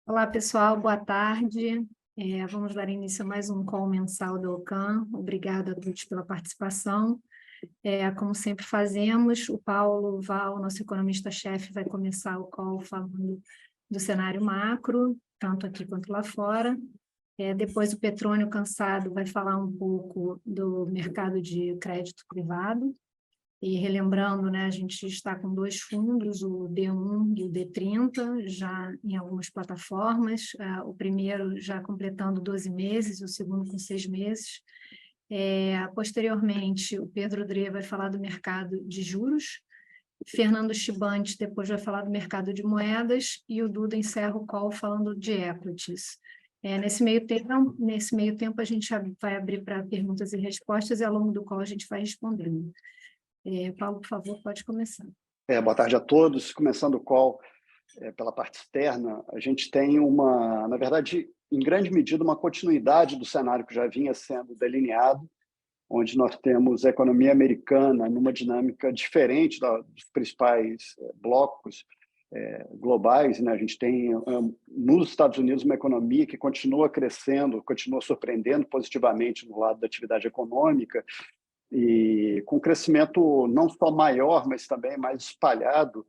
Olá, pessoal, boa tarde. Vamos dar início a mais um call mensal do OCAN. Obrigada a todos pela participação. Como sempre fazemos, o Paulo Val, nosso economista-chefe, vai começar o call falando do cenário macro, tanto aqui quanto lá fora. Depois o Petrônio Cansado vai falar um pouco do mercado de crédito privado. E relembrando, né, a gente está com dois fundos, o D1 e o D30, já em algumas plataformas, o primeiro já completando 12 meses, o segundo com 6 meses. Posteriormente, o Pedro Drê vai falar do mercado de juros, Fernando Chibante depois vai falar do mercado de moedas e o Duda encerra o call falando de equities. Nesse meio tempo, a gente vai abrir para perguntas e respostas e ao longo do call a gente vai respondendo. Paulo, por favor, pode começar. Boa tarde a todos. Começando o call pela parte externa, a gente tem na verdade, em grande medida, uma continuidade do cenário que já vinha sendo delineado, onde nós temos a economia americana numa dinâmica diferente dos principais blocos globais, né? A gente tem nos Estados Unidos uma economia que continua crescendo, continua surpreendendo positivamente no lado da atividade econômica, e com crescimento não só maior, mas também mais espalhado.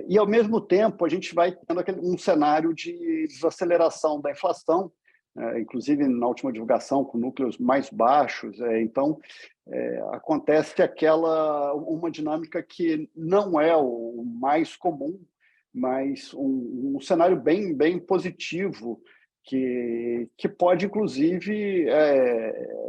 E, ao mesmo tempo, a gente vai tendo um cenário de desaceleração da inflação, inclusive na última divulgação, com núcleos mais baixos. Então, acontece uma dinâmica que não é o mais comum, mas um cenário bem positivo, que pode, inclusive,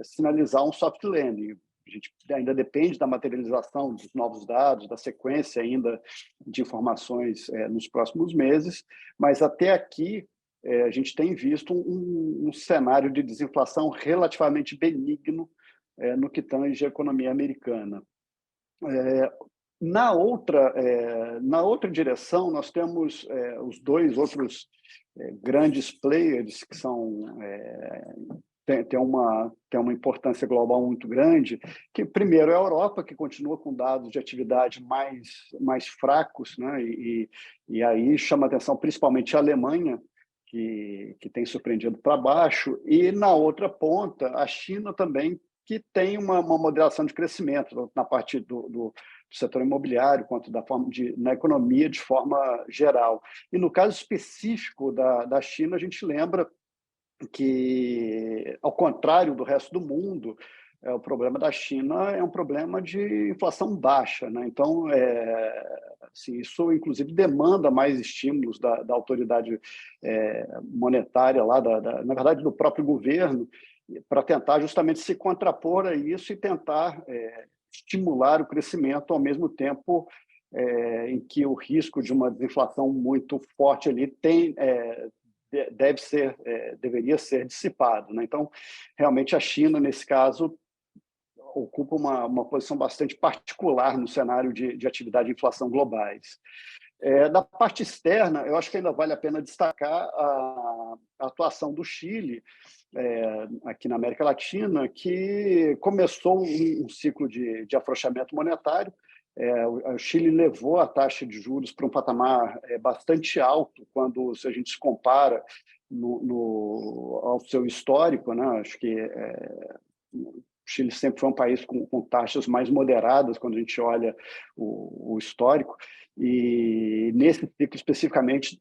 sinalizar um soft landing. A gente ainda depende da materialização dos novos dados, da sequência ainda de informações nos próximos meses, mas até aqui a gente tem visto um cenário de desinflação relativamente benigno no que tange a economia americana. Na outra direção, nós temos os dois outros grandes players que tem uma importância global muito grande, que primeiro é a Europa, que continua com dados de atividade mais fracos, né? E aí chama atenção principalmente a Alemanha, que tem surpreendido para baixo, e na outra ponta, a China também, que tem uma moderação de crescimento, tanto na parte do setor imobiliário quanto na economia de forma geral. E no caso específico da China, a gente lembra que, ao contrário do resto do mundo, o problema da China é um problema de inflação baixa, né? Então, assim, isso, inclusive, demanda mais estímulos da autoridade monetária, na verdade, do próprio governo, para tentar justamente se contrapor a isso e tentar estimular o crescimento, ao mesmo tempo em que o risco de uma desinflação muito forte ali deveria ser dissipado, né? Então, realmente, a China, nesse caso, ocupa uma posição bastante particular no cenário de atividade e inflação globais. Da parte externa, eu acho que ainda vale a pena destacar a atuação do Chile, aqui na América Latina, que começou um ciclo de afrouxamento monetário. O Chile levou a taxa de juros para um patamar bastante alto se a gente se compara ao seu histórico, né? Acho que o Chile sempre foi um país com taxas mais moderadas quando a gente olha o histórico, e nesse ciclo especificamente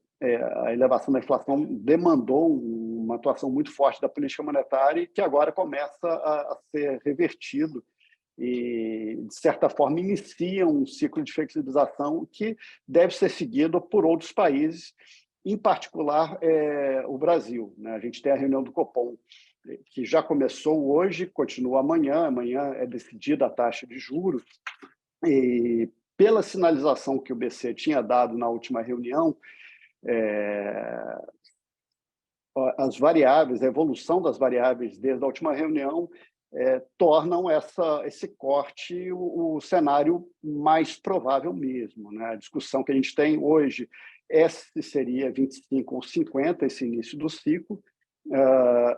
a elevação da inflação demandou uma atuação muito forte da política monetária, que agora começa a ser revertido e, de certa forma, inicia um ciclo de flexibilização que deve ser seguido por outros países, em particular o Brasil, né? A gente tem a reunião do Copom, que já começou hoje, continua amanhã. Amanhã é decidida a taxa de juros, e pela sinalização que o BC tinha dado na última reunião, as variáveis, a evolução das variáveis desde a última reunião tornam esse corte o cenário mais provável mesmo, né? A discussão que a gente tem hoje se seria 25 ou 50, esse início do ciclo.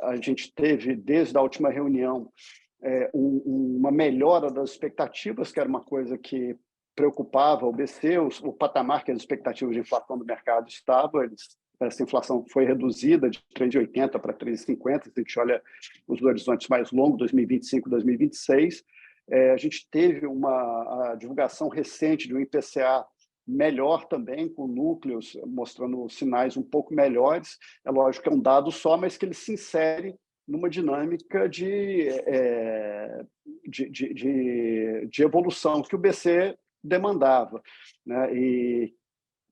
A gente teve, desde a última reunião, uma melhora das expectativas, que era uma coisa que preocupava o BC, o patamar que as expectativas de inflação do mercado estavam. Eles essa inflação foi reduzida de 3,80 para 3,50, se a gente olha os horizontes mais longos, 2025 e 2026. A gente teve a divulgação recente de um IPCA melhor também, com núcleos mostrando sinais um pouco melhores. É lógico que é um dado só, mas que ele se insere numa dinâmica de evolução que o BC demandava, né?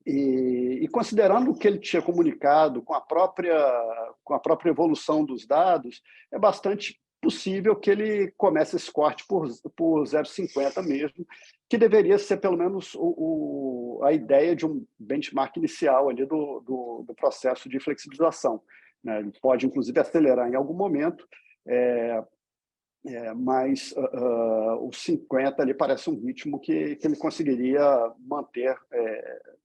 E considerando o que ele tinha comunicado com a própria evolução dos dados, é bastante possível que ele comece esse corte por 0,50 mesmo, que deveria ser pelo menos a ideia de um benchmark inicial ali do processo de flexibilização, né? Ele pode, inclusive, acelerar em algum momento, mas os 50 ali parece um ritmo que ele conseguiria manter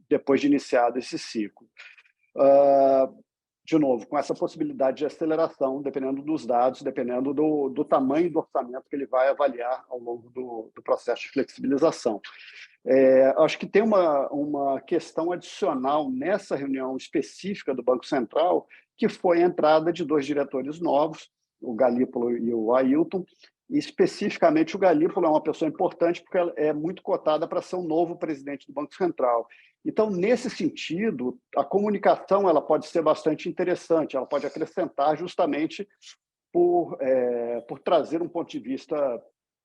depois de iniciado esse ciclo. De novo, com essa possibilidade de aceleração, dependendo dos dados, dependendo do tamanho do orçamento que ele vai avaliar ao longo do processo de flexibilização. Acho que tem uma questão adicional nessa reunião específica do Banco Central, que foi a entrada de 2 diretores novos, o Galípolo e o Ailton. E, especificamente, o Galípolo é uma pessoa importante porque ela é muito cotada para ser o novo presidente do Banco Central. Então, nesse sentido, a comunicação ela pode ser bastante interessante, ela pode acrescentar justamente por trazer um ponto de vista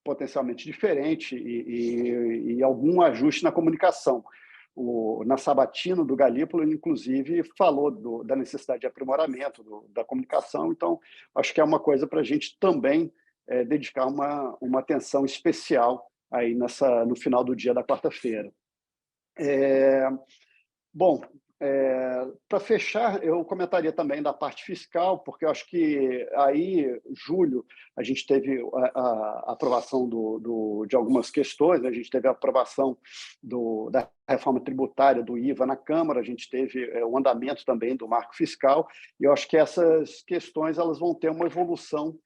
potencialmente diferente e algum ajuste na comunicação. Na sabatina do Galípolo, ele, inclusive, falou da necessidade de aprimoramento da comunicação. Então, acho que é uma coisa para a gente também dedicar uma atenção especial aí no final do dia da quarta-feira. Bom, para fechar, eu comentaria também da parte fiscal, porque eu acho que aí, julho, a gente teve a aprovação de algumas questões, a gente teve a aprovação da reforma tributária do IVA na Câmara, a gente teve o andamento também do marco fiscal, e eu acho que essas questões elas vão ter uma evolução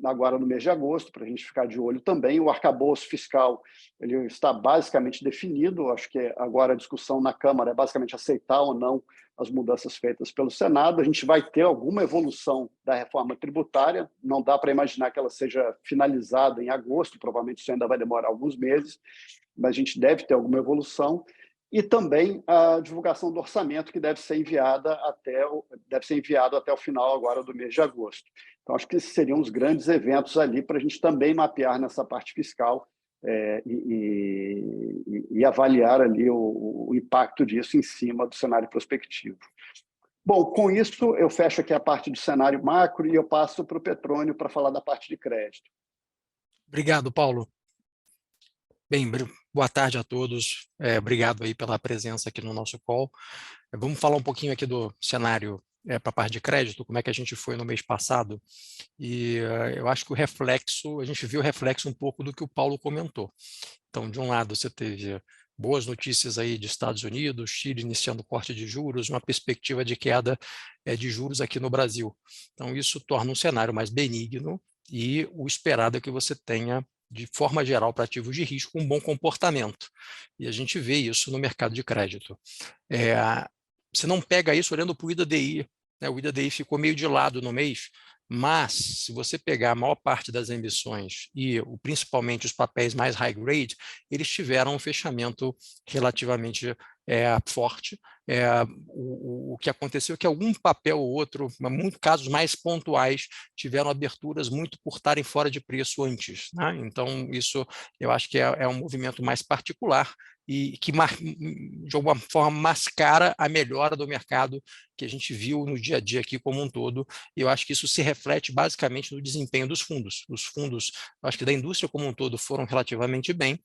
agora no mês de agosto, para a gente ficar de olho também. O arcabouço fiscal ele está basicamente definido, acho que agora a discussão na Câmara é basicamente aceitar ou não as mudanças feitas pelo Senado. A gente vai ter alguma evolução da reforma tributária, não dá para imaginar que ela seja finalizada em agosto, provavelmente isso ainda vai demorar alguns meses, mas a gente deve ter alguma evolução. E também a divulgação do orçamento, que deve ser enviado até o final agora do mês de agosto. Então, acho que esses seriam os grandes eventos ali para a gente também mapear nessa parte fiscal e avaliar ali o impacto disso em cima do cenário prospectivo. Bom, com isso, eu fecho aqui a parte do cenário macro e eu passo para o Petrônio para falar da parte de crédito. Obrigado, Paulo. Bem, boa tarde a todos. Obrigado aí pela presença aqui no nosso call. Vamos falar um pouquinho aqui do cenário para a parte de crédito, como é que a gente foi no mês passado. E eu acho que a gente viu o reflexo um pouco do que o Paulo comentou. Então, de um lado, você teve boas notícias aí de Estados Unidos, Chile iniciando corte de juros, uma perspectiva de queda de juros aqui no Brasil. Então, isso torna um cenário mais benigno e o esperado é que você tenha, de forma geral, para ativos de risco, um bom comportamento. E a gente vê isso no mercado de crédito. Você não pega isso olhando para o IDDI, né? O IDDI ficou meio de lado no mês, mas se você pegar a maior parte das emissões e principalmente os papéis mais high grade, eles tiveram um fechamento relativamente forte. O que aconteceu é que algum papel ou outro, em muitos casos mais pontuais, tiveram aberturas muito por estarem fora de preço antes, né? Então, isso eu acho que é um movimento mais particular e que, de alguma forma, mascara a melhora do mercado que a gente viu no dia a dia aqui como um todo. E eu acho que isso se reflete basicamente no desempenho dos fundos. Os fundos, eu acho que da indústria como um todo, foram relativamente bem.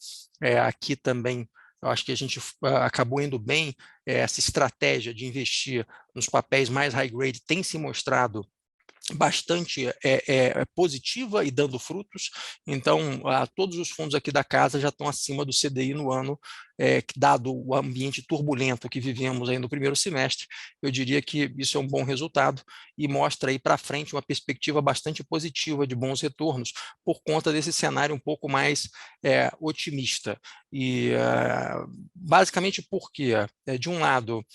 Aqui também, eu acho que a gente acabou indo bem. Essa estratégia de investir nos papéis mais high grade tem se mostrado bastante positiva e dando frutos. Então, todos os fundos aqui da casa já estão acima do CDI no ano, dado o ambiente turbulento que vivemos aí no primeiro semestre, eu diria que isso é um bom resultado e mostra aí para frente uma perspectiva bastante positiva de bons retornos por conta desse cenário um pouco mais otimista. E basicamente por quê? De um lado,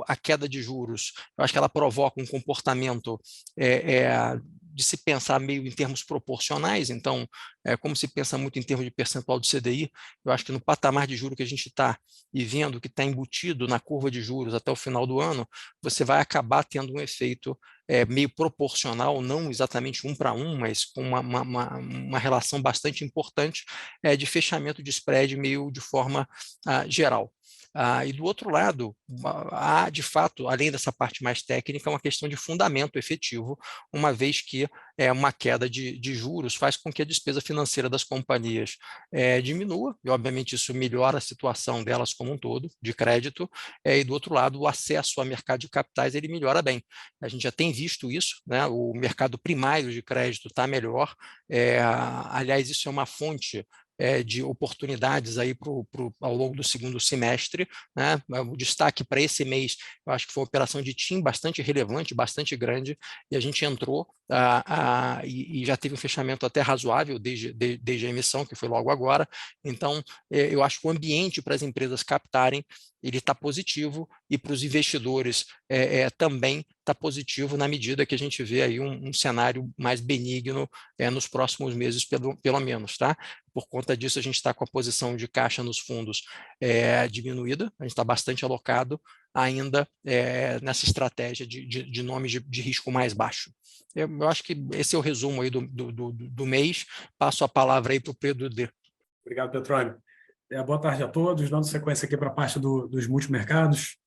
a queda de juros, eu acho que ela provoca um comportamento de se pensar meio em termos proporcionais, então, como se pensa muito em termos de percentual do CDI, eu acho que no patamar de juros que a gente está e vendo que está embutido na curva de juros até o final do ano, você vai acabar tendo um efeito meio proporcional, não exatamente 1 para 1, mas com uma relação bastante importante de fechamento de spread meio de forma geral. E do outro lado, há de fato, além dessa parte mais técnica, uma questão de fundamento efetivo, uma vez que uma queda de juros faz com que a despesa financeira das companhias diminua, e obviamente isso melhora a situação delas como um todo, de crédito, e do outro lado, o acesso ao mercado de capitais ele melhora bem. A gente já tem visto isso, né? O mercado primário de crédito está melhor, aliás, isso é uma fonte de oportunidades aí ao longo do segundo semestre, né? O destaque para esse mês, eu acho que foi uma operação de TIM bastante relevante, bastante grande, e a gente entrou e já teve um fechamento até razoável desde a emissão, que foi logo agora. Então, eu acho que o ambiente para as empresas captarem ele está positivo e para os investidores também está positivo na medida que a gente vê aí um cenário mais benigno nos próximos meses, pelo menos, tá? Por conta disso, a gente está com a posição de caixa nos fundos diminuída, a gente está bastante alocado ainda nessa estratégia de nomes de risco mais baixo. Eu acho que esse é o resumo aí do mês. Passo a palavra aí para o Pedro D. Obrigado, Petrônio. Boa tarde a todos, dando sequência aqui para a parte dos multimercados.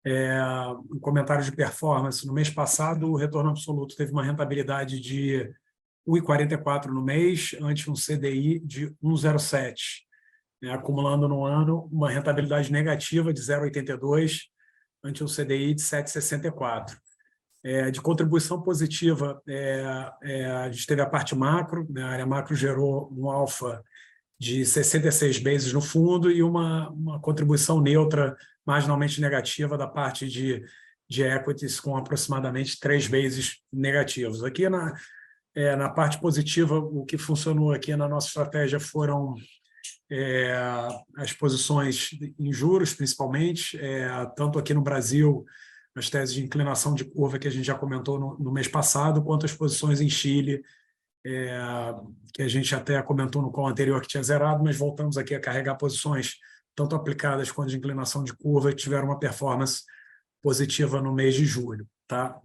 Um comentário de performance. No mês passado, o retorno absoluto teve uma rentabilidade de 1,44 no mês, ante um CDI de 1,07, acumulando no ano uma rentabilidade negativa de 0,82, ante um CDI de 7,64. De contribuição positiva, a gente teve a parte macro, né? A área macro gerou um alfa de 66 bases no fundo e uma contribuição neutra, marginalmente negativa, da parte de equities, com aproximadamente 3 bases negativos. Aqui na parte positiva, o que funcionou aqui na nossa estratégia foram as posições em juros, principalmente, tanto aqui no Brasil, as teses de inclinação de curva que a gente já comentou no mês passado, quanto as posições em Chile, que a gente até comentou no call anterior que tinha zerado, mas voltamos aqui a carregar posições tanto aplicadas quanto de inclinação de curva que tiveram uma performance positiva no mês de julho. Tá?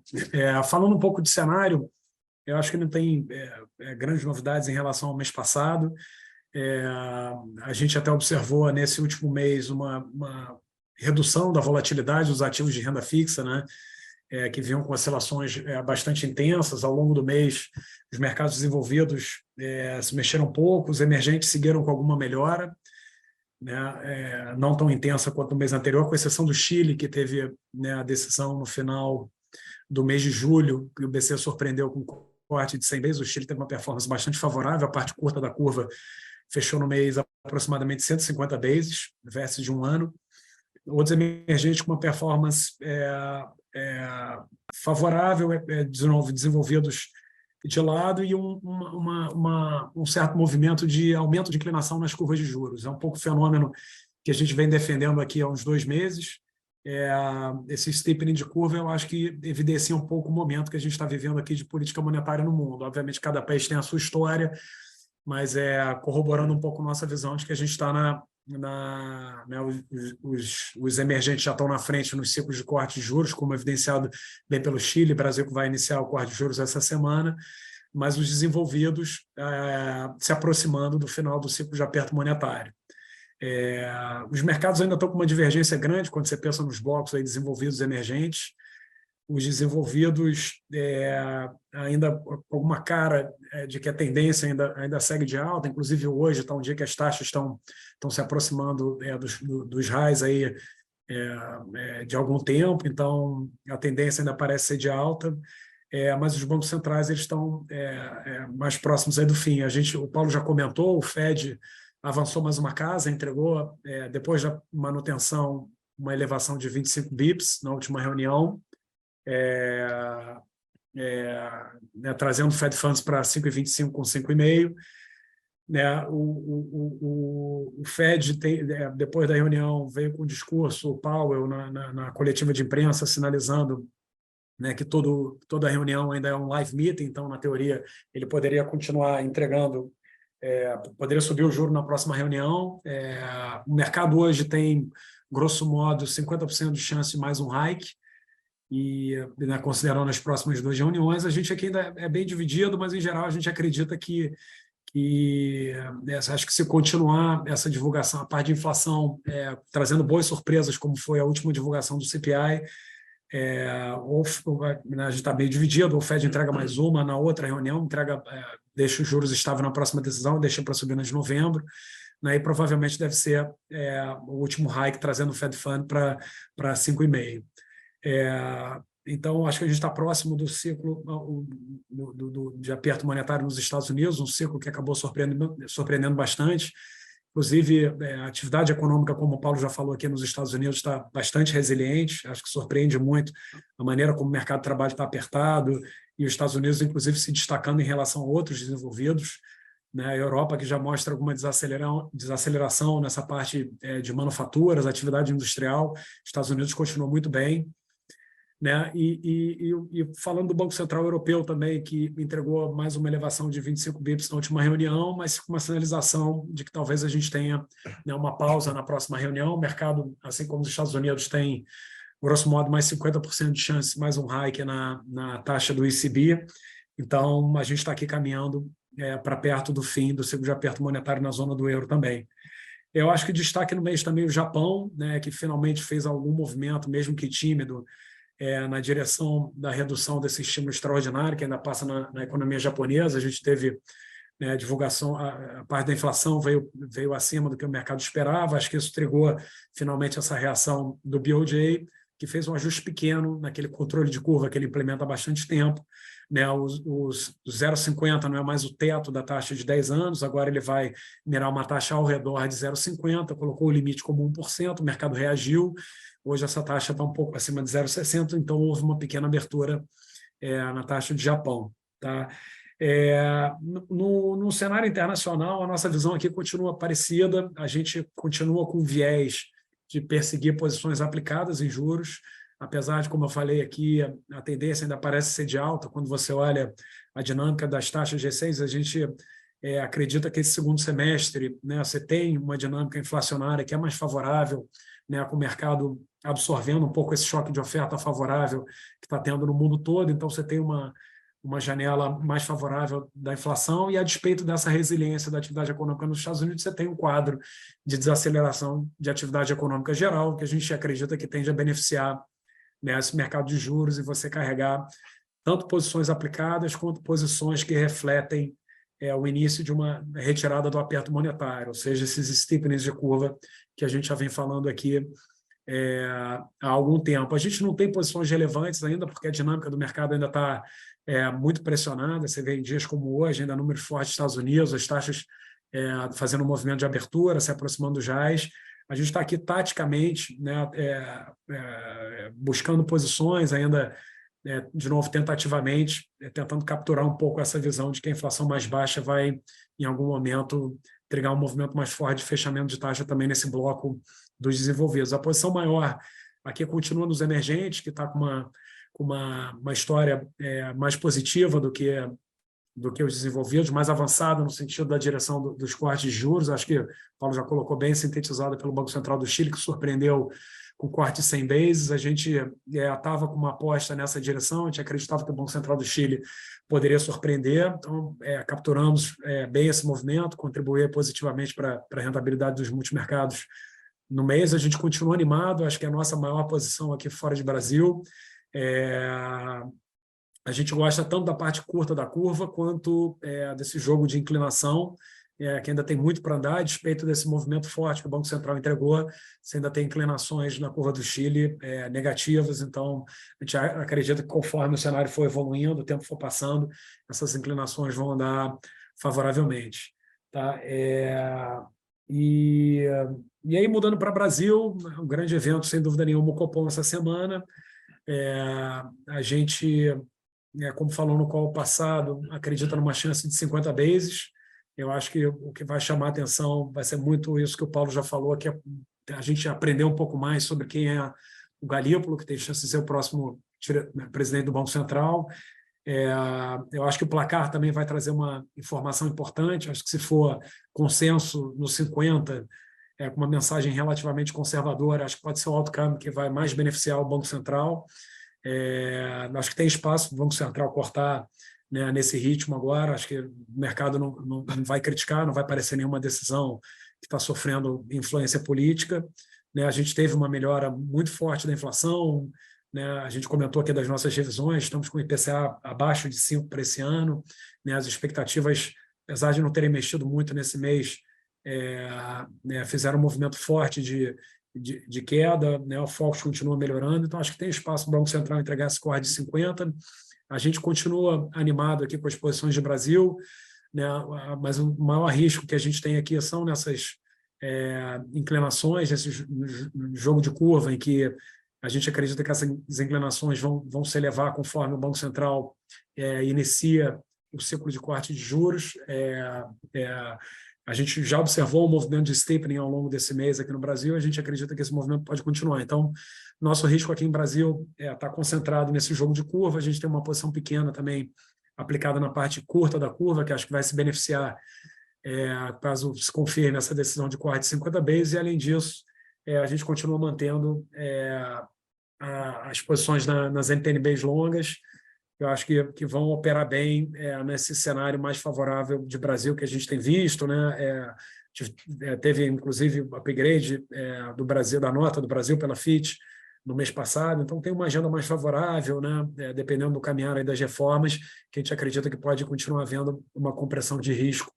Falando um pouco de cenário, eu acho que não tem grandes novidades em relação ao mês passado. A gente até observou nesse último mês uma redução da volatilidade dos ativos de renda fixa, né? Que vinham com oscilações bastante intensas. Ao longo do mês, os mercados desenvolvidos se mexeram pouco, os emergentes seguiram com alguma melhora, né? Não tão intensa quanto no mês anterior, com exceção do Chile, que teve, né, a decisão no final do mês de julho, que o BC surpreendeu com um corte de 100 bases. O Chile teve uma performance bastante favorável, a parte curta da curva fechou no mês aproximadamente 150 bases, versus de um ano. Outros emergentes com uma performance favorável, de novo, desenvolvidos de lado, e um certo movimento de aumento de inclinação nas curvas de juros. É um pouco o fenômeno que a gente vem defendendo aqui há uns 2 meses. Esse steepening de curva, eu acho que evidencia um pouco o momento que a gente está vivendo aqui de política monetária no mundo. Obviamente, cada país tem a sua história, mas corroborando um pouco nossa visão de que a gente está os emergentes já estão na frente nos ciclos de corte de juros, como evidenciado bem pelo Chile, Brasil que vai iniciar o corte de juros essa semana, mas os desenvolvidos se aproximando do final do ciclo de aperto monetário. Os mercados ainda estão com uma divergência grande quando você pensa nos blocos aí desenvolvidos e emergentes. Os desenvolvidos ainda com alguma cara de que a tendência ainda segue de alta, inclusive hoje está um dia que as taxas estão se aproximando dos highs aí, de algum tempo, então a tendência ainda parece ser de alta, mas os bancos centrais eles estão mais próximos aí do fim. O Paulo já comentou, o Fed avançou mais uma casa, entregou, depois da manutenção, uma elevação de 25 bips na última reunião, trazendo o Fed Funds para 5,25 com 5,5. Né, o Fed, depois da reunião, veio com o discurso, o Powell, na coletiva de imprensa, sinalizando, né, que toda a reunião ainda é um live meeting, então, na teoria, ele poderia continuar entregando, poderia subir o juro na próxima reunião. O mercado hoje tem, grosso modo, 50% de chance de mais um hike, e, né, considerando as próximas 2 reuniões, a gente aqui ainda é bem dividido, mas, em geral, a gente acredita que acho que se continuar essa divulgação, a parte de inflação trazendo boas surpresas, como foi a última divulgação do CPI, né, a gente está meio dividido, o Fed entrega mais uma, na outra reunião deixa os juros estáveis na próxima decisão, deixa para subir na de novembro, né, e provavelmente deve ser o último hike trazendo o Fed Fund para 5,5. Então, acho que a gente está próximo do ciclo de aperto monetário nos Estados Unidos, um ciclo que acabou surpreendendo bastante. Inclusive, a atividade econômica, como o Paulo já falou aqui nos Estados Unidos, está bastante resiliente. Acho que surpreende muito a maneira como o mercado de trabalho está apertado, e os Estados Unidos, inclusive, se destacando em relação a outros desenvolvidos. Né? A Europa, que já mostra alguma desaceleração nessa parte de manufaturas, atividade industrial. Estados Unidos continua muito bem. Né? E falando do Banco Central Europeu também, que entregou mais uma elevação de 25 bips na última reunião, mas com uma sinalização de que talvez a gente tenha, né, uma pausa na próxima reunião. O mercado, assim como os Estados Unidos, tem, grosso modo, mais 50% de chance, mais um hike na taxa do ECB. Então, a gente está aqui caminhando para perto do fim do ciclo de aperto monetário na zona do euro também. Eu acho que destaque no mês também o Japão, né, que finalmente fez algum movimento, mesmo que tímido, na direção da redução desse estímulo extraordinário que ainda passa na economia japonesa. A gente teve, né, a divulgação, a parte da inflação veio acima do que o mercado esperava. Acho que isso trigou finalmente essa reação do BOJ, que fez um ajuste pequeno naquele controle de curva que ele implementa há bastante tempo. Né, os 0,50 não é mais o teto da taxa de 10 anos, agora ele vai mirar uma taxa ao redor de 0,50, colocou o limite como 1%, o mercado reagiu. Hoje essa taxa está um pouco acima de 0,60, então houve uma pequena abertura na taxa de Japão. Tá? No cenário internacional, a nossa visão aqui continua parecida, a gente continua com viés de perseguir posições aplicadas em juros, apesar de, como eu falei aqui, a tendência ainda parece ser de alta. Quando você olha a dinâmica das taxas G6, a gente acredita que esse segundo semestre, né, você tem uma dinâmica inflacionária que é mais favorável, né, com o mercado absorvendo um pouco esse choque de oferta favorável que está tendo no mundo todo. Então, você tem uma janela mais favorável da inflação, e a despeito dessa resiliência da atividade econômica nos Estados Unidos, você tem um quadro de desaceleração de atividade econômica geral, que a gente acredita que tende a beneficiar, né, esse mercado de juros, e você carregar tanto posições aplicadas quanto posições que refletem o início de uma retirada do aperto monetário, ou seja, esses steepenings de curva que a gente já vem falando aqui há algum tempo. A gente não tem posições relevantes ainda, porque a dinâmica do mercado ainda está muito pressionada. Você vê em dias como hoje, ainda números fortes dos Estados Unidos, as taxas fazendo um movimento de abertura, se aproximando dos reais. A gente está aqui taticamente, né, buscando posições ainda, de novo, tentativamente, tentando capturar um pouco essa visão de que a inflação mais baixa vai, em algum momento, trigar um movimento mais forte de fechamento de taxa também nesse bloco dos desenvolvidos. A posição maior aqui continua nos emergentes, que está com uma história mais positiva do que os desenvolvidos, mais avançada no sentido da direção dos cortes de juros. Acho que o Paulo já colocou bem, sintetizado pelo Banco Central do Chile, que surpreendeu com o corte de 100 bases. A gente estava com uma aposta nessa direção, a gente acreditava que o Banco Central do Chile poderia surpreender, então capturamos bem esse movimento, contribuir positivamente para a rentabilidade dos multimercados no mês. A gente continua animado, acho que é a nossa maior posição aqui fora de Brasil. A gente gosta tanto da parte curta da curva quanto desse jogo de inclinação, que ainda tem muito para andar, a despeito desse movimento forte que o Banco Central entregou. Você ainda tem inclinações na curva do Chile negativas, então a gente acredita que conforme o cenário for evoluindo, o tempo for passando, essas inclinações vão andar favoravelmente. Tá? E aí, mudando para o Brasil, um grande evento, sem dúvida nenhuma, o Copom essa semana. A gente, como falou no call passado, acredita numa chance de 50 bases. Eu acho que o que vai chamar a atenção vai ser muito isso que o Paulo já falou, que a gente aprender um pouco mais sobre quem é o Galípolo, que tem chance de ser o próximo presidente do Banco Central. Eu acho que o placar também vai trazer uma informação importante. Acho que se for consenso nos 50, com uma mensagem relativamente conservadora, acho que pode ser o outcome que vai mais beneficiar o Banco Central. Acho que tem espaço para o Banco Central cortar, né, nesse ritmo agora. Acho que o mercado não vai criticar, não vai parecer nenhuma decisão que está sofrendo influência política. Né? A gente teve uma melhora muito forte da inflação, né? A gente comentou aqui das nossas revisões, estamos com o IPCA abaixo de 5 para esse ano. Né? As expectativas, apesar de não terem mexido muito nesse mês, né, fizeram um movimento forte de queda, né? O Fox continua melhorando, então acho que tem espaço para o Banco Central entregar esse score de 50. A gente continua animado aqui com as posições de Brasil, né? Mas o maior risco que a gente tem aqui são nessas inclinações, esse jogo de curva em que a gente acredita que essas inclinações vão se elevar conforme o Banco Central inicia o ciclo de corte de juros. A gente já observou um movimento de steepening ao longo desse mês aqui no Brasil, a gente acredita que esse movimento pode continuar. Então, nosso risco aqui em Brasil está concentrado nesse jogo de curva. A gente tem uma posição pequena também aplicada na parte curta da curva, que acho que vai se beneficiar caso se confirme essa decisão de corte de 50 bases. E, além disso, a gente continua mantendo as posições nas NTNBs longas. Eu acho que vão operar bem nesse cenário mais favorável de Brasil que a gente tem visto, né? Teve, inclusive, o upgrade do Brasil, da nota do Brasil pela Fitch no mês passado, então tem uma agenda mais favorável, né? Dependendo do caminhar aí das reformas, que a gente acredita que pode continuar havendo uma compressão de risco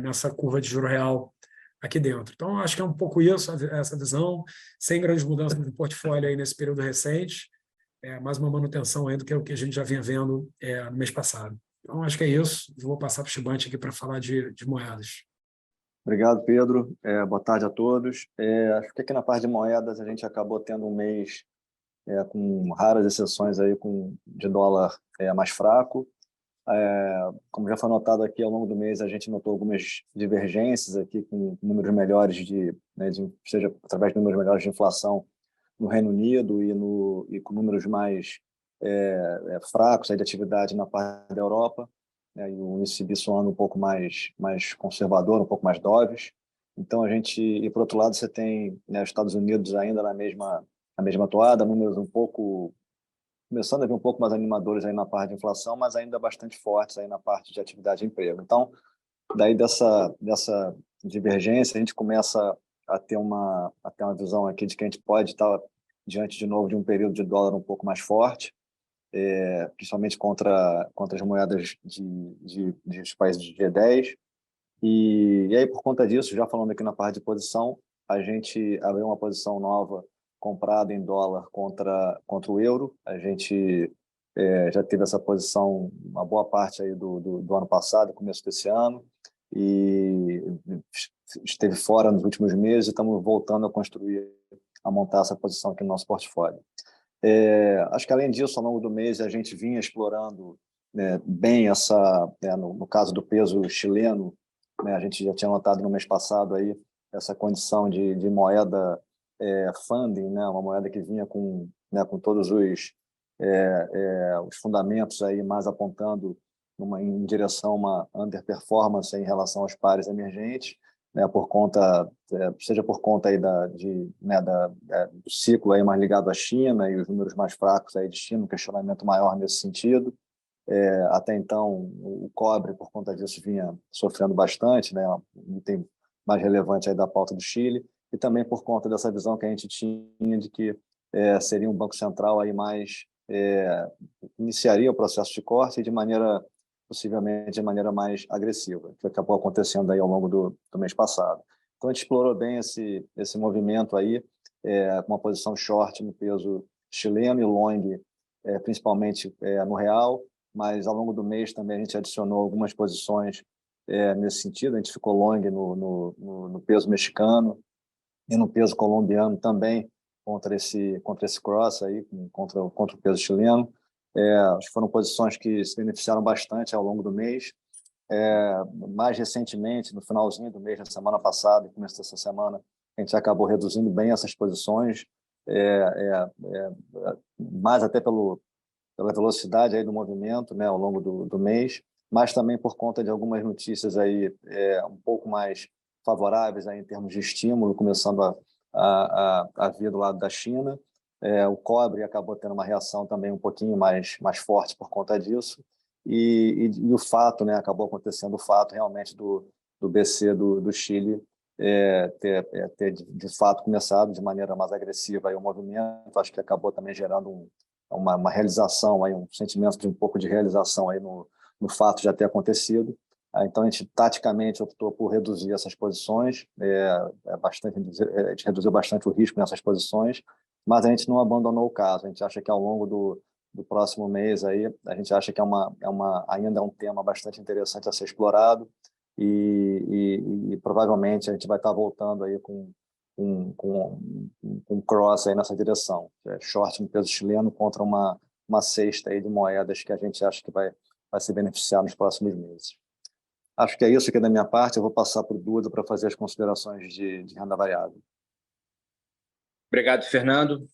nessa curva de juro real aqui dentro. Então, acho que é um pouco isso, essa visão, sem grandes mudanças no portfólio aí nesse período recente, mais uma manutenção aí do que é o que a gente já vinha vendo no mês passado. Então, acho que é isso. Vou passar para o Chibante aqui para falar de moedas. Obrigado, Pedro. Boa tarde a todos. Acho que aqui na parte de moedas a gente acabou tendo um mês com raras exceções aí de dólar mais fraco. Como já foi notado aqui, ao longo do mês a gente notou algumas divergências aqui com números melhores seja através de números melhores de inflação no Reino Unido e com números mais fracos aí de atividade na parte da Europa, né, e o índice soando um pouco mais conservador, um pouco mais dovish. Então e por outro lado você tem, né, os Estados Unidos ainda na mesma toada, números começando a vir um pouco mais animadores aí na parte de inflação, mas ainda bastante fortes aí na parte de atividade e emprego. Então, daí dessa divergência, a gente começa a ter uma visão aqui de que a gente pode estar diante de novo de um período de dólar um pouco mais forte, principalmente contra as moedas dos países de G10. E aí, por conta disso, já falando aqui na parte de posição, a gente abriu uma posição nova comprada em dólar contra o euro. A gente já teve essa posição uma boa parte aí do ano passado, começo desse ano, e esteve fora nos últimos meses e estamos voltando a montar essa posição aqui no nosso portfólio. Acho que, além disso, ao longo do mês, a gente vinha explorando bem no caso do peso chileno, né, a gente já tinha notado no mês passado aí essa condição de moeda funding, né, uma moeda que vinha com todos os fundamentos aí mais apontando em direção a uma underperformance em relação aos pares emergentes, né, seja por conta aí do ciclo aí mais ligado à China e os números mais fracos aí de China, um questionamento maior nesse sentido. Até então, o cobre, por conta disso, vinha sofrendo bastante, né, um item mais relevante aí da pauta do Chile, e também por conta dessa visão que a gente tinha de que seria um Banco Central aí iniciaria o processo de corte possivelmente de maneira mais agressiva, que acabou acontecendo aí ao longo do mês passado. Então, a gente explorou bem esse movimento aí, com uma posição short no peso chileno e long, principalmente no real, mas ao longo do mês também a gente adicionou algumas posições nesse sentido. A gente ficou long no peso mexicano e no peso colombiano também, contra esse cross aí, contra o peso chileno. Acho que foram posições que se beneficiaram bastante ao longo do mês. Mais recentemente, no finalzinho do mês, na semana passada e começo dessa semana, a gente acabou reduzindo bem essas posições, mais até pela velocidade aí do movimento, né, ao longo do mês, mas também por conta de algumas notícias aí um pouco mais favoráveis aí em termos de estímulo, começando a vir do lado da China. O cobre acabou tendo uma reação também um pouquinho mais forte por conta disso. E o fato, né, acabou acontecendo o fato realmente do BC do Chile ter de fato começado de maneira mais agressiva aí o movimento. Acho que acabou também gerando uma realização, aí, um sentimento de um pouco de realização aí no fato de já ter acontecido. Então, a gente taticamente optou por reduzir essas posições, a gente reduziu bastante o risco nessas posições, mas a gente não abandonou o caso. A gente acha que ao longo do próximo mês aí, a gente acha que ainda é um tema bastante interessante a ser explorado e provavelmente a gente vai estar voltando aí com um cross aí nessa direção, short no peso chileno contra uma cesta aí de moedas que a gente acha que vai se beneficiar nos próximos meses. Acho que é isso aqui da minha parte. Eu vou passar para o Duda para fazer as considerações de renda variável. Obrigado, Fernando.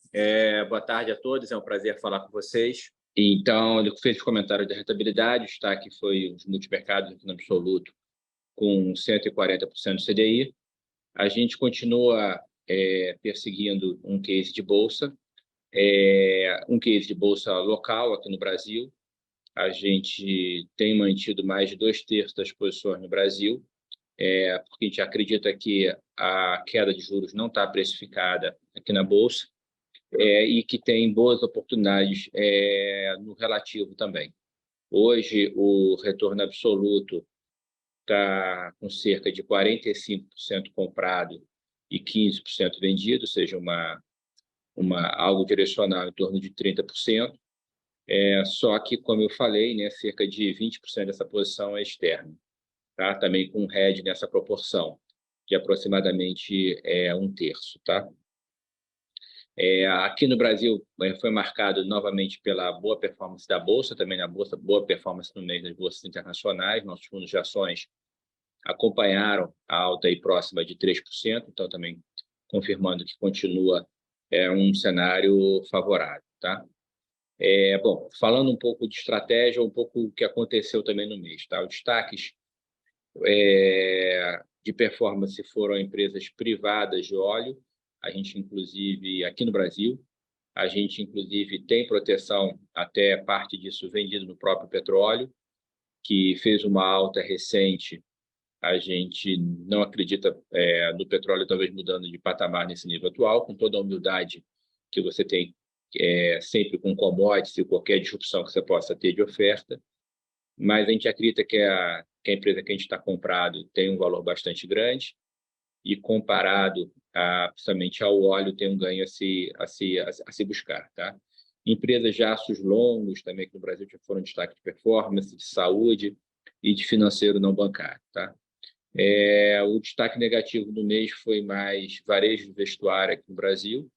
Boa tarde a todos, é um prazer falar com vocês. Então, ele fez o comentário da rentabilidade, o destaque foi os multimercados no absoluto com 140% do CDI. A gente continua perseguindo um case de bolsa, um case de bolsa local aqui no Brasil. A gente tem mantido mais de 2/3 das posições no Brasil, porque a gente acredita que a queda de juros não está precificada aqui na Bolsa e que tem boas oportunidades no relativo também. Hoje, o retorno absoluto está com cerca de 45% comprado e 15% vendido, ou seja, algo direcional em torno de 30%. Só que, como eu falei, né, cerca de 20% dessa posição é externa. Tá? Também com um hedge nessa proporção, de aproximadamente 1/3. Tá? Aqui no Brasil, foi marcado novamente pela boa performance da Bolsa, também na Bolsa, boa performance no mês das bolsas internacionais. Nossos fundos de ações acompanharam a alta aí próxima de 3%, então também confirmando que continua um cenário favorável. Tá? Bom, falando um pouco de estratégia, um pouco o que aconteceu também no mês. Tá? Os destaques de performance foram empresas privadas de óleo. A gente, inclusive, aqui no Brasil, a gente, inclusive, tem proteção, até parte disso vendido no próprio petróleo, que fez uma alta recente. A gente não acredita no petróleo talvez mudando de patamar nesse nível atual, com toda a humildade que você tem sempre com commodities e qualquer disrupção que você possa ter de oferta. Mas a gente acredita que a empresa que a gente está comprado tem um valor bastante grande e, comparado principalmente ao óleo, tem um ganho a se buscar. Tá? Empresas de aços longos também aqui no Brasil já foram destaque de performance, de saúde e de financeiro não bancário. Tá? O destaque negativo do mês foi mais varejo de vestuário aqui no Brasil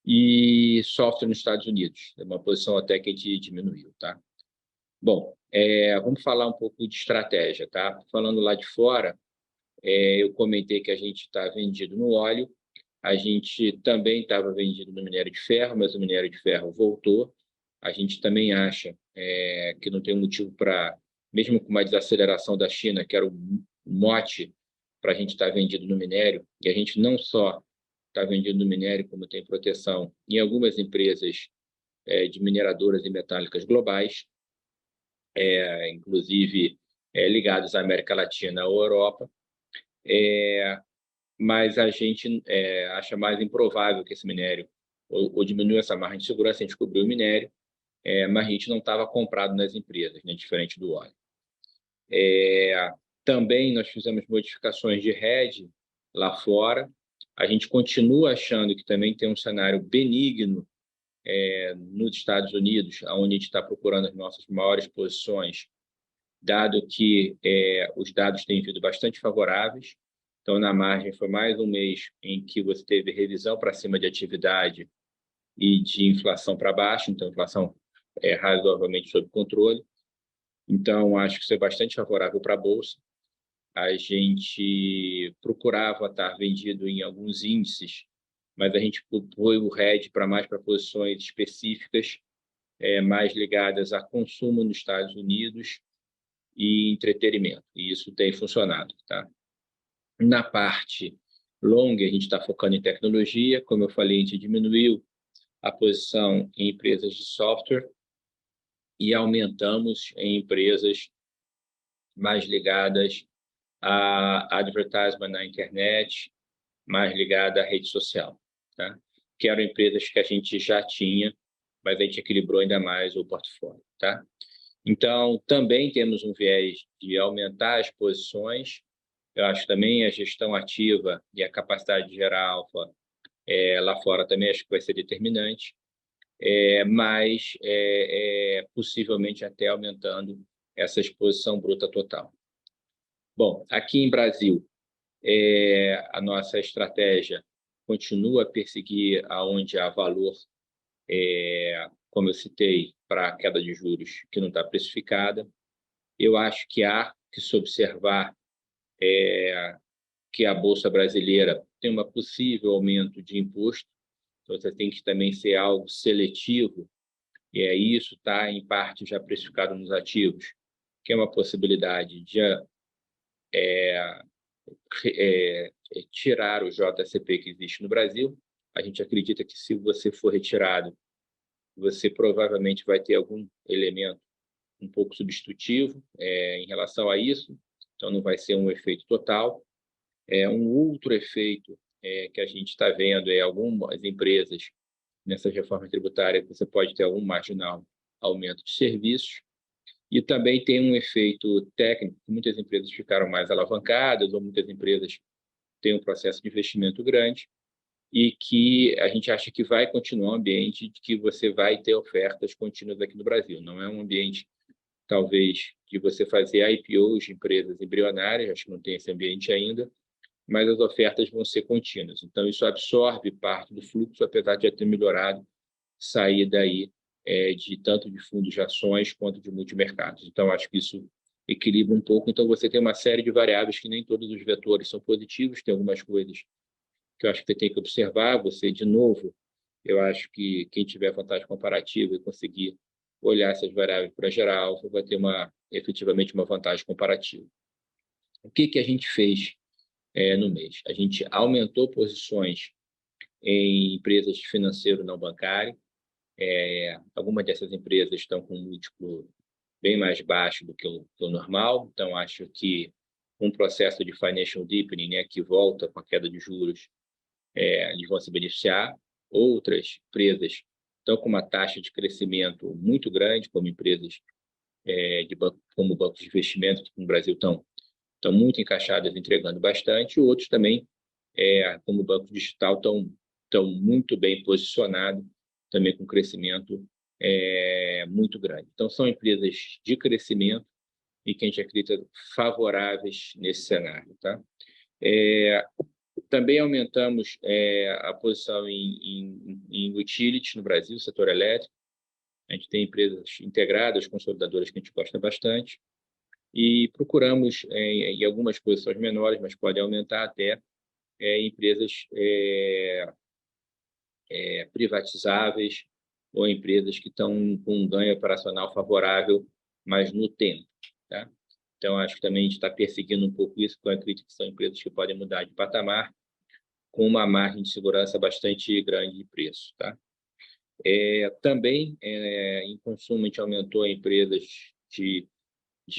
e software nos Estados Unidos, uma posição até que a gente diminuiu. Tá? Bom, vamos falar um pouco de estratégia. Tá? Falando lá de fora, eu comentei que a gente está vendido no óleo, a gente também estava vendido no minério de ferro, mas o minério de ferro voltou. A gente também acha que não tem motivo para, mesmo com uma desaceleração da China, que era o mote para a gente estar vendido no minério, e a gente não só está vendido no minério, como tem proteção em algumas empresas de mineradoras e metálicas globais, inclusive ligados à América Latina ou Europa, mas a gente acha mais improvável que esse minério ou diminua essa margem de segurança. A gente cobriu o minério, mas a gente não estava comprado nas empresas, né, diferente do óleo. Também nós fizemos modificações de hedge lá fora. A gente continua achando que também tem um cenário benigno nos Estados Unidos, onde a gente está procurando as nossas maiores posições dado que os dados têm vindo bastante favoráveis. Então, na margem, foi mais um mês em que você teve revisão para cima de atividade e de inflação para baixo, então a inflação é razoavelmente sob controle. Então, acho que isso é bastante favorável para a Bolsa. A gente procurava estar vendido em alguns índices, mas a gente foi o hedge para posições específicas, mais ligadas a consumo nos Estados Unidos e entretenimento, e isso tem funcionado. Tá? Na parte long, a gente está focando em tecnologia, como eu falei, a gente diminuiu a posição em empresas de software e aumentamos em empresas mais ligadas a advertisement na internet, mais ligada à rede social, tá? Que eram empresas que a gente já tinha, mas a gente equilibrou ainda mais o portfólio, tá? Então, também temos um viés de aumentar as posições. Eu acho também a gestão ativa e a capacidade de gerar alfa lá fora também acho que vai ser determinante, mas possivelmente até aumentando essa exposição bruta total. Bom, aqui em Brasil, a nossa estratégia continua a perseguir aonde há valor, como eu citei, para a queda de juros que não está precificada. Eu acho que há que se observar que a Bolsa Brasileira tem um possível aumento de imposto, então você tem que também ser algo seletivo, e isso está, em parte, já precificado nos ativos, que é uma possibilidade de tirar o JCP que existe no Brasil. A gente acredita que, se você for retirado, você provavelmente vai ter algum elemento um pouco substitutivo em relação a isso, então não vai ser um efeito total. Um outro efeito que a gente está vendo algumas empresas nessas reformas tributárias, você pode ter algum marginal aumento de serviços, e também tem um efeito técnico, muitas empresas ficaram mais alavancadas, ou muitas empresas têm um processo de investimento grande, e que a gente acha que vai continuar um ambiente de que você vai ter ofertas contínuas aqui no Brasil. Não é um ambiente, talvez, de você fazer IPOs de empresas embrionárias, acho que não tem esse ambiente ainda, mas as ofertas vão ser contínuas. Então, isso absorve parte do fluxo, apesar de já ter melhorado, sair daí de tanto de fundos de ações quanto de multimercados. Então, acho que isso equilibra um pouco. Então, você tem uma série de variáveis que nem todos os vetores são positivos, tem algumas coisas que eu acho que você tem que observar. Você, de novo, eu acho que quem tiver vantagem comparativa e conseguir olhar essas variáveis para gerar alfa vai ter efetivamente uma vantagem comparativa. O que a gente fez no mês? A gente aumentou posições em empresas de financeiro não bancário. Algumas dessas empresas estão com um múltiplo bem mais baixo do que o normal, então acho que um processo de financial deepening, que volta com a queda de juros, eles vão se beneficiar. Outras empresas estão com uma taxa de crescimento muito grande, como empresas como bancos de investimento, que no Brasil estão muito encaixadas, entregando bastante. Outros também, como banco digital, estão muito bem posicionados, também com crescimento muito grande. Então, são empresas de crescimento e que a gente acredita favoráveis nesse cenário. Tá? Também aumentamos a posição em utility no Brasil, setor elétrico. A gente tem empresas integradas, consolidadoras, que a gente gosta bastante, e procuramos, em algumas posições menores, mas pode aumentar até, empresas privatizáveis ou empresas que estão com um ganho operacional favorável, mas no tempo. Tá? Então, acho que também a gente está perseguindo um pouco isso, com a crítica, que são empresas que podem mudar de patamar, com uma margem de segurança bastante grande de preço. Tá? Também, em consumo, a gente aumentou empresas de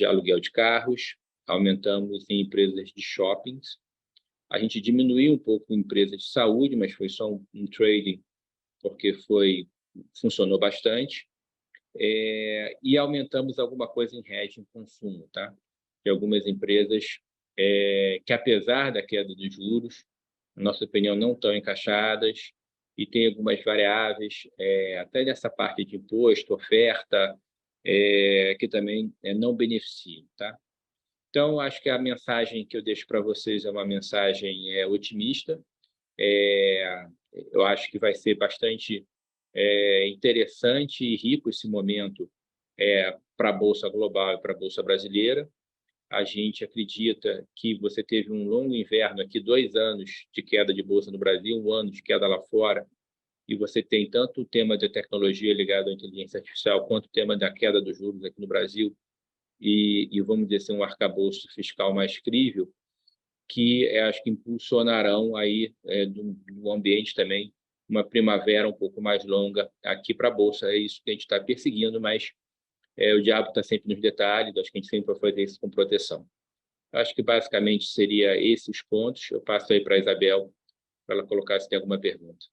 aluguel de carros, aumentamos em empresas de shoppings. A gente diminuiu um pouco em empresas de saúde, mas foi só um trading, porque funcionou bastante. E aumentamos alguma coisa em hedge em consumo, tá? De algumas empresas que, apesar da queda dos juros, na nossa opinião, não estão encaixadas, e tem algumas variáveis, até nessa parte de imposto, oferta, que também não beneficiam, tá? Então, acho que a mensagem que eu deixo para vocês é uma mensagem otimista. Eu acho que vai ser bastante interessante e rico esse momento para a Bolsa Global e para a Bolsa Brasileira. A gente acredita que você teve um longo inverno aqui, 2 anos de queda de Bolsa no Brasil, 1 ano de queda lá fora, e você tem tanto o tema de tecnologia ligado à inteligência artificial, quanto o tema da queda dos juros aqui no Brasil, e vamos dizer assim, um arcabouço fiscal mais crível, que acho que impulsionarão aí do ambiente também uma primavera um pouco mais longa aqui para a Bolsa. É isso que a gente está perseguindo, mas o diabo está sempre nos detalhes, acho que a gente sempre vai fazer isso com proteção. Acho que basicamente seria esses os pontos. Eu passo aí para a Isabel, para ela colocar se tem alguma pergunta.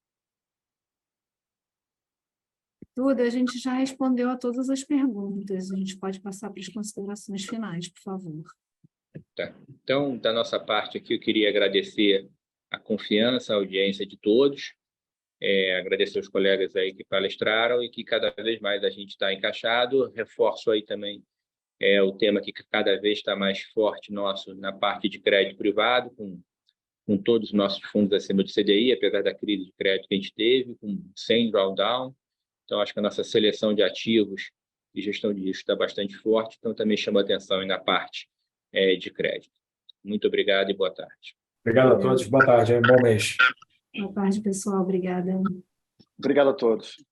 Tudo, a gente já respondeu a todas as perguntas. A gente pode passar para as considerações finais, por favor. Tá. Então, da nossa parte aqui, eu queria agradecer a confiança, a audiência de todos, agradecer os colegas aí que palestraram e que cada vez mais a gente está encaixado. Reforço aí também o tema que cada vez está mais forte nosso na parte de crédito privado, com todos os nossos fundos acima de CDI, apesar da crise de crédito que a gente teve, sem drawdown. Então, acho que a nossa seleção de ativos e gestão de risco está bastante forte, então também chama atenção aí na parte de crédito. Muito obrigado e boa tarde. Obrigado a todos, boa tarde, bom mês. Boa tarde, pessoal. Obrigada. Obrigado a todos.